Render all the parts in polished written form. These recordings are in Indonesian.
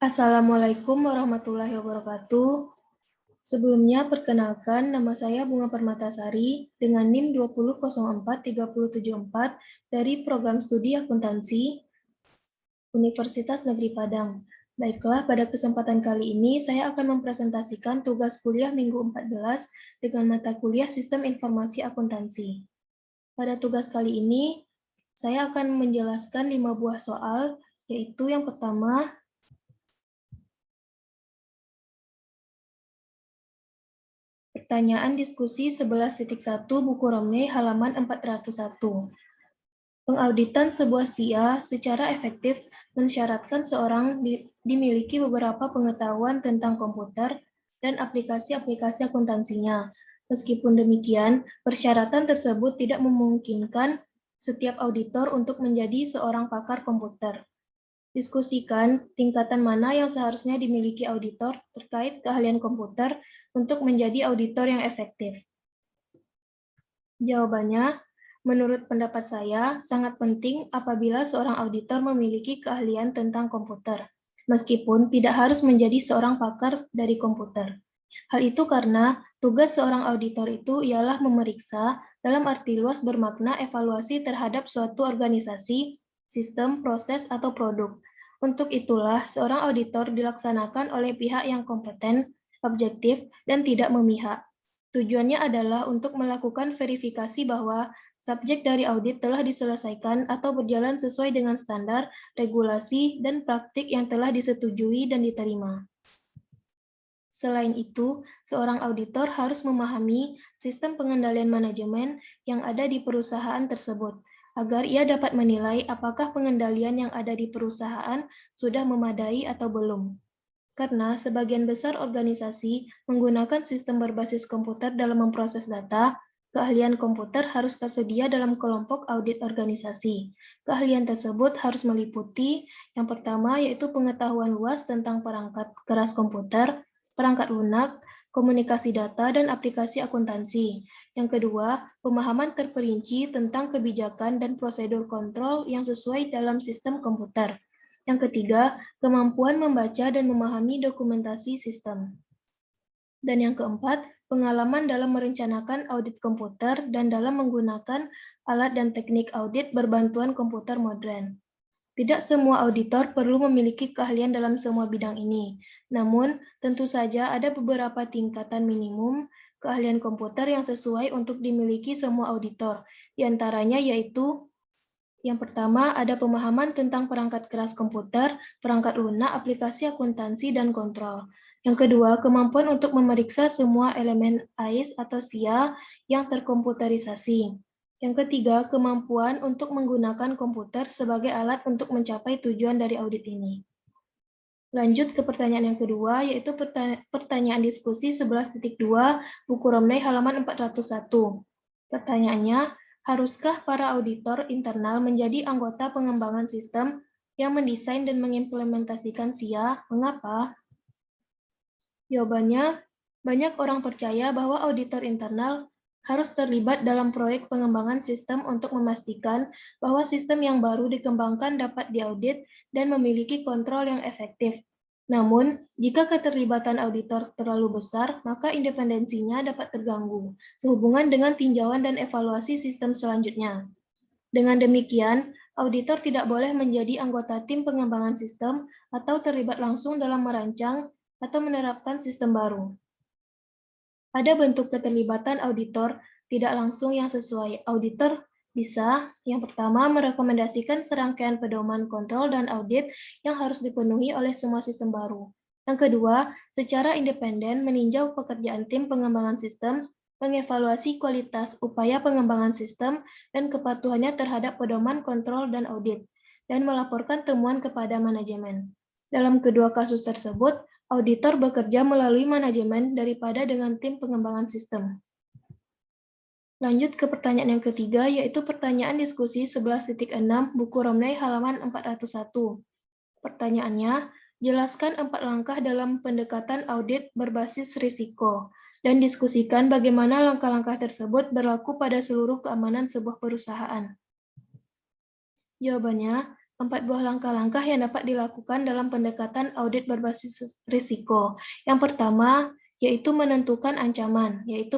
Assalamualaikum warahmatullahi wabarakatuh. Sebelumnya, perkenalkan nama saya Bunga Permatasari dengan NIM 2004374 dari Program Studi Akuntansi Universitas Negeri Padang. Baiklah, pada kesempatan kali ini saya akan mempresentasikan tugas kuliah Minggu 14 dengan mata kuliah Sistem Informasi Akuntansi. Pada tugas kali ini, saya akan menjelaskan 5 buah soal, yaitu yang pertama, pertanyaan diskusi 11.1 buku Romney halaman 401. Pengauditan sebuah SIA secara efektif mensyaratkan seorang dimiliki beberapa pengetahuan tentang komputer dan aplikasi-aplikasi akuntansinya. Meskipun demikian, persyaratan tersebut tidak memungkinkan setiap auditor untuk menjadi seorang pakar komputer. Diskusikan tingkatan mana yang seharusnya dimiliki auditor terkait keahlian komputer untuk menjadi auditor yang efektif. Jawabannya, menurut pendapat saya, sangat penting apabila seorang auditor memiliki keahlian tentang komputer, meskipun tidak harus menjadi seorang pakar dari komputer. Hal itu karena tugas seorang auditor itu ialah memeriksa dalam arti luas bermakna evaluasi terhadap suatu organisasi, sistem, proses, atau produk. Untuk itulah, seorang auditor dilaksanakan oleh pihak yang kompeten, objektif, dan tidak memihak. Tujuannya adalah untuk melakukan verifikasi bahwa subjek dari audit telah diselesaikan atau berjalan sesuai dengan standar, regulasi, dan praktik yang telah disetujui dan diterima. Selain itu, seorang auditor harus memahami sistem pengendalian manajemen yang ada di perusahaan tersebut, agar ia dapat menilai apakah pengendalian yang ada di perusahaan sudah memadai atau belum. Karena sebagian besar organisasi menggunakan sistem berbasis komputer dalam memproses data, keahlian komputer harus tersedia dalam kelompok audit organisasi. Keahlian tersebut harus meliputi yang pertama yaitu pengetahuan luas tentang perangkat keras komputer, perangkat lunak, komunikasi data, dan aplikasi akuntansi. Yang kedua, pemahaman terperinci tentang kebijakan dan prosedur kontrol yang sesuai dalam sistem komputer. Yang ketiga, kemampuan membaca dan memahami dokumentasi sistem. Dan yang keempat, pengalaman dalam merencanakan audit komputer dan dalam menggunakan alat dan teknik audit berbantuan komputer modern. Tidak semua auditor perlu memiliki keahlian dalam semua bidang ini. Namun, tentu saja ada beberapa tingkatan minimum keahlian komputer yang sesuai untuk dimiliki semua auditor. Di antaranya yaitu yang pertama, ada pemahaman tentang perangkat keras komputer, perangkat lunak, aplikasi akuntansi, dan kontrol. Yang kedua, kemampuan untuk memeriksa semua elemen AIS atau SIA yang terkomputerisasi. Yang ketiga, kemampuan untuk menggunakan komputer sebagai alat untuk mencapai tujuan dari audit ini. Lanjut ke pertanyaan yang kedua, yaitu pertanyaan diskusi 11.2 buku Romney halaman 401. Pertanyaannya, haruskah para auditor internal menjadi anggota pengembangan sistem yang mendesain dan mengimplementasikan SIA? Mengapa? Jawabannya, banyak orang percaya bahwa auditor internal harus terlibat dalam proyek pengembangan sistem untuk memastikan bahwa sistem yang baru dikembangkan dapat diaudit dan memiliki kontrol yang efektif. Namun, jika keterlibatan auditor terlalu besar, maka independensinya dapat terganggu, sehubungan dengan tinjauan dan evaluasi sistem selanjutnya. Dengan demikian, auditor tidak boleh menjadi anggota tim pengembangan sistem atau terlibat langsung dalam merancang atau menerapkan sistem baru. Ada bentuk keterlibatan auditor tidak langsung yang sesuai. Auditor bisa, yang pertama, merekomendasikan serangkaian pedoman kontrol dan audit yang harus dipenuhi oleh semua sistem baru. Yang kedua, secara independen meninjau pekerjaan tim pengembangan sistem, mengevaluasi kualitas upaya pengembangan sistem dan kepatuhannya terhadap pedoman kontrol dan audit, dan melaporkan temuan kepada manajemen. Dalam kedua kasus tersebut, auditor bekerja melalui manajemen daripada dengan tim pengembangan sistem. Lanjut ke pertanyaan yang ketiga, yaitu pertanyaan diskusi 11.6 buku Romney halaman 401. Pertanyaannya, jelaskan 4 langkah dalam pendekatan audit berbasis risiko, dan diskusikan bagaimana langkah-langkah tersebut berlaku pada seluruh keamanan sebuah perusahaan. Jawabannya, 4 buah langkah-langkah yang dapat dilakukan dalam pendekatan audit berbasis risiko. Yang pertama, yaitu menentukan ancaman, yaitu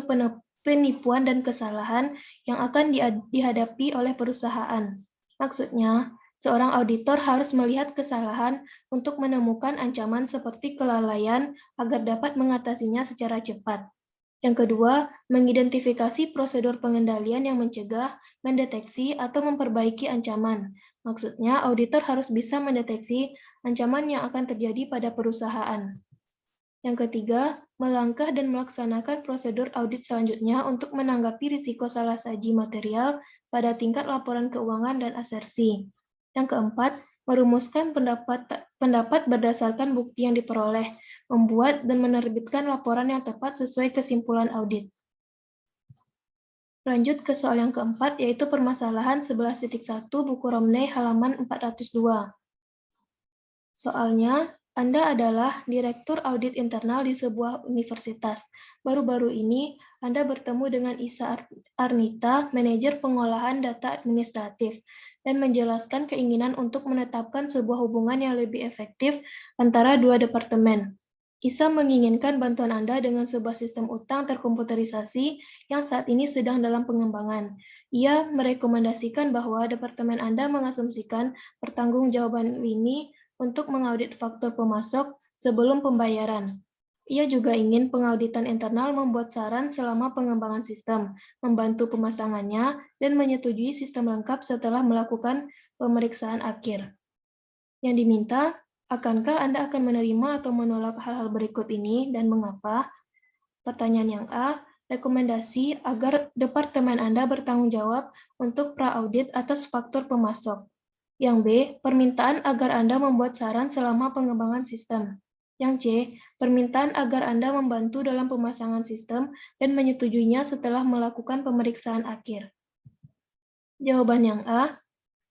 penipuan dan kesalahan yang akan dihadapi oleh perusahaan. Maksudnya, seorang auditor harus melihat kesalahan untuk menemukan ancaman seperti kelalaian agar dapat mengatasinya secara cepat. Yang kedua, mengidentifikasi prosedur pengendalian yang mencegah, mendeteksi, atau memperbaiki ancaman. Maksudnya, auditor harus bisa mendeteksi ancaman yang akan terjadi pada perusahaan. Yang ketiga, melangkah dan melaksanakan prosedur audit selanjutnya untuk menanggapi risiko salah saji material pada tingkat laporan keuangan dan asersi. Yang keempat, merumuskan pendapat berdasarkan bukti yang diperoleh, membuat dan menerbitkan laporan yang tepat sesuai kesimpulan audit. Lanjut ke soal yang keempat, yaitu permasalahan 11.1 buku Romney halaman 402. Soalnya, Anda adalah Direktur Audit Internal di sebuah universitas. Baru-baru ini, Anda bertemu dengan Isa Arnita, Manajer Pengolahan Data Administratif, dan menjelaskan keinginan untuk menetapkan sebuah hubungan yang lebih efektif antara dua departemen. Isa menginginkan bantuan Anda dengan sebuah sistem utang terkomputerisasi yang saat ini sedang dalam pengembangan. Ia merekomendasikan bahwa departemen Anda mengasumsikan pertanggungjawaban ini untuk mengaudit faktur pemasok sebelum pembayaran. Ia juga ingin pengauditan internal membuat saran selama pengembangan sistem, membantu pemasangannya, dan menyetujui sistem lengkap setelah melakukan pemeriksaan akhir. Yang diminta, akankah Anda akan menerima atau menolak hal-hal berikut ini dan mengapa? Pertanyaan yang A, rekomendasi agar departemen Anda bertanggung jawab untuk pra-audit atas faktur pemasok. Yang B, permintaan agar Anda membuat saran selama pengembangan sistem. Yang C, permintaan agar Anda membantu dalam pemasangan sistem dan menyetujuinya setelah melakukan pemeriksaan akhir. Jawaban yang A,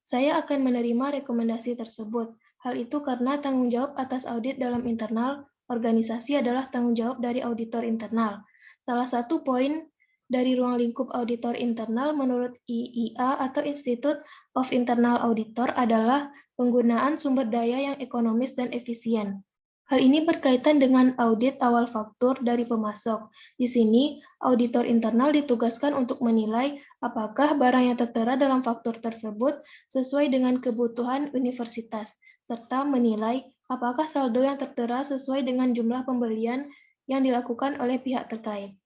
saya akan menerima rekomendasi tersebut. Hal itu karena tanggung jawab atas audit dalam internal organisasi adalah tanggung jawab dari auditor internal. Salah satu poin dari ruang lingkup auditor internal menurut IIA atau Institute of Internal Auditor adalah penggunaan sumber daya yang ekonomis dan efisien. Hal ini berkaitan dengan audit awal faktur dari pemasok. Di sini, auditor internal ditugaskan untuk menilai apakah barang yang tertera dalam faktur tersebut sesuai dengan kebutuhan universitas, serta menilai apakah saldo yang tertera sesuai dengan jumlah pembelian yang dilakukan oleh pihak terkait.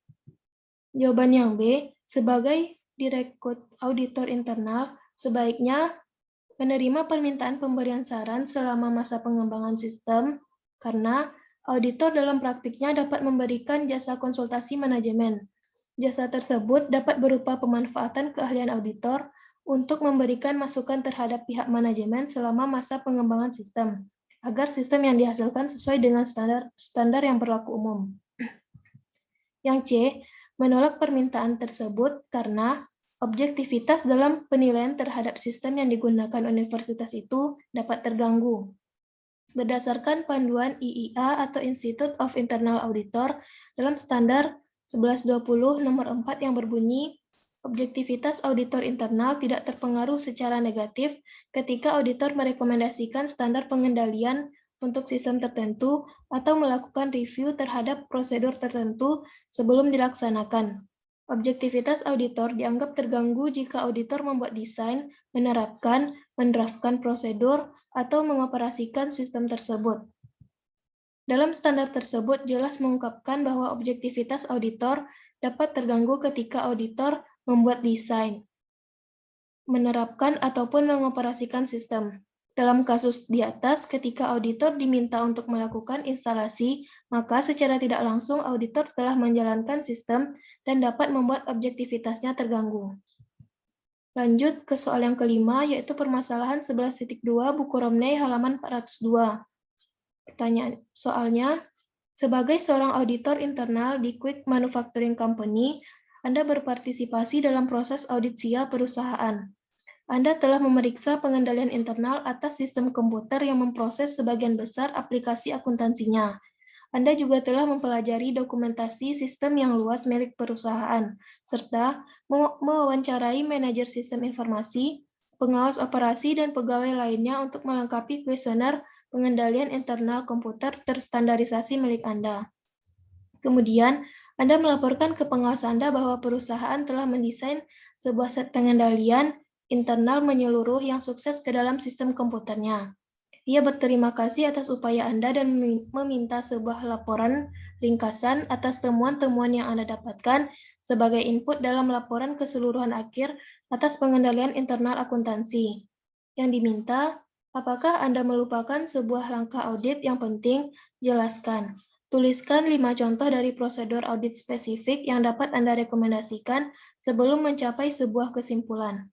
Jawaban yang B, sebagai Direktur Auditor Internal, sebaiknya menerima permintaan pemberian saran selama masa pengembangan sistem, karena auditor dalam praktiknya dapat memberikan jasa konsultasi manajemen. Jasa tersebut dapat berupa pemanfaatan keahlian auditor untuk memberikan masukan terhadap pihak manajemen selama masa pengembangan sistem, agar sistem yang dihasilkan sesuai dengan standar yang berlaku umum. Yang C, menolak permintaan tersebut karena objektivitas dalam penilaian terhadap sistem yang digunakan universitas itu dapat terganggu. Berdasarkan panduan IIA atau Institute of Internal Auditor dalam standar 1120 nomor 4 yang berbunyi, objektivitas auditor internal tidak terpengaruh secara negatif ketika auditor merekomendasikan standar pengendalian untuk sistem tertentu atau melakukan review terhadap prosedur tertentu sebelum dilaksanakan. Objektivitas auditor dianggap terganggu jika auditor membuat desain, mendraftkan prosedur, atau mengoperasikan sistem tersebut. Dalam standar tersebut jelas mengungkapkan bahwa objektivitas auditor dapat terganggu ketika auditor membuat desain, menerapkan ataupun mengoperasikan sistem. Dalam kasus di atas, ketika auditor diminta untuk melakukan instalasi, maka secara tidak langsung auditor telah menjalankan sistem dan dapat membuat objektivitasnya terganggu. Lanjut ke soal yang kelima, yaitu permasalahan 11.2 buku Romney halaman 402. Pertanyaan soalnya, sebagai seorang auditor internal di Quick Manufacturing Company, Anda berpartisipasi dalam proses audit SIA perusahaan. Anda telah memeriksa pengendalian internal atas sistem komputer yang memproses sebagian besar aplikasi akuntansinya. Anda juga telah mempelajari dokumentasi sistem yang luas milik perusahaan, serta mewawancarai manajer sistem informasi pengawas operasi, dan pegawai lainnya untuk melengkapi kuesioner pengendalian internal komputer terstandarisasi milik Anda. Kemudian, Anda melaporkan ke pengawas Anda bahwa perusahaan telah mendesain sebuah set pengendalian internal menyeluruh yang sukses ke dalam sistem komputernya. Ia berterima kasih atas upaya Anda dan meminta sebuah laporan ringkasan atas temuan-temuan yang Anda dapatkan sebagai input dalam laporan keseluruhan akhir atas pengendalian internal akuntansi. Yang diminta, apakah Anda melupakan sebuah langkah audit yang penting? Jelaskan. Tuliskan 5 contoh dari prosedur audit spesifik yang dapat Anda rekomendasikan sebelum mencapai sebuah kesimpulan.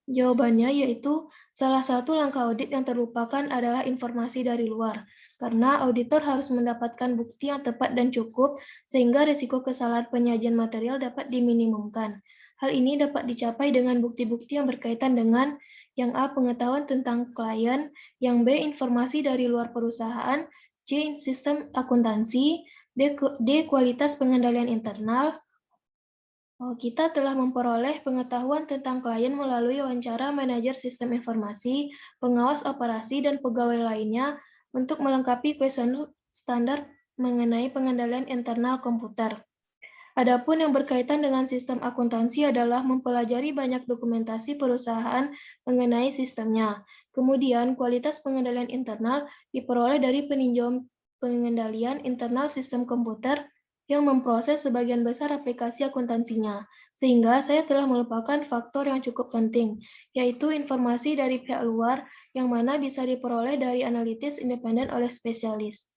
Jawabannya yaitu salah satu langkah audit yang terlupakan adalah informasi dari luar, karena auditor harus mendapatkan bukti yang tepat dan cukup sehingga risiko kesalahan penyajian material dapat diminimumkan. Hal ini dapat dicapai dengan bukti-bukti yang berkaitan dengan yang A. Pengetahuan tentang klien, yang B. Informasi dari luar perusahaan, C. Sistem akuntansi, D. Kualitas pengendalian internal. Kita telah memperoleh pengetahuan tentang klien melalui wawancara manajer sistem informasi, pengawas operasi, dan pegawai lainnya untuk melengkapi kuesioner standar mengenai pengendalian internal komputer. Adapun yang berkaitan dengan sistem akuntansi adalah mempelajari banyak dokumentasi perusahaan mengenai sistemnya. Kemudian, kualitas pengendalian internal diperoleh dari peninjauan pengendalian internal sistem komputer yang memproses sebagian besar aplikasi akuntansinya, sehingga saya telah melupakan faktor yang cukup penting, yaitu informasi dari pihak luar yang mana bisa diperoleh dari analitis independen oleh spesialis.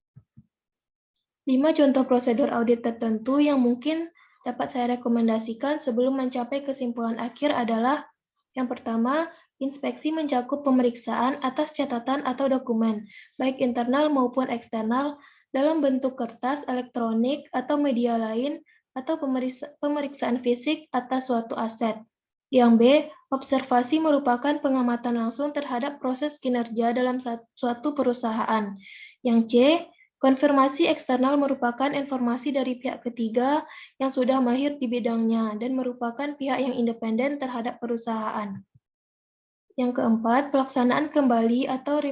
5 contoh prosedur audit tertentu yang mungkin dapat saya rekomendasikan sebelum mencapai kesimpulan akhir adalah yang pertama, inspeksi mencakup pemeriksaan atas catatan atau dokumen, baik internal maupun eksternal, dalam bentuk kertas, elektronik, atau media lain, atau pemeriksaan fisik atas suatu aset. Yang B, observasi merupakan pengamatan langsung terhadap proses kinerja dalam suatu perusahaan. Yang C, konfirmasi eksternal merupakan informasi dari pihak ketiga yang sudah mahir di bidangnya dan merupakan pihak yang independen terhadap perusahaan. Yang keempat, pelaksanaan kembali atau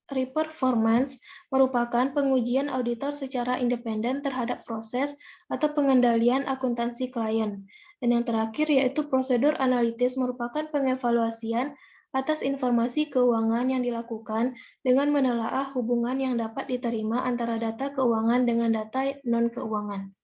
reperformance merupakan pengujian auditor secara independen terhadap proses atau pengendalian akuntansi klien. Dan yang terakhir yaitu prosedur analitis merupakan pengevaluasian atas informasi keuangan yang dilakukan dengan menelaah hubungan yang dapat diterima antara data keuangan dengan data non-keuangan.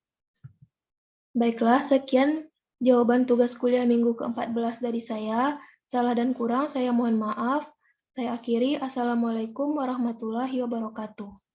Baiklah, sekian jawaban tugas kuliah minggu ke-14 dari saya. Salah dan kurang saya mohon maaf. Saya akhiri. Assalamualaikum warahmatullahi wabarakatuh.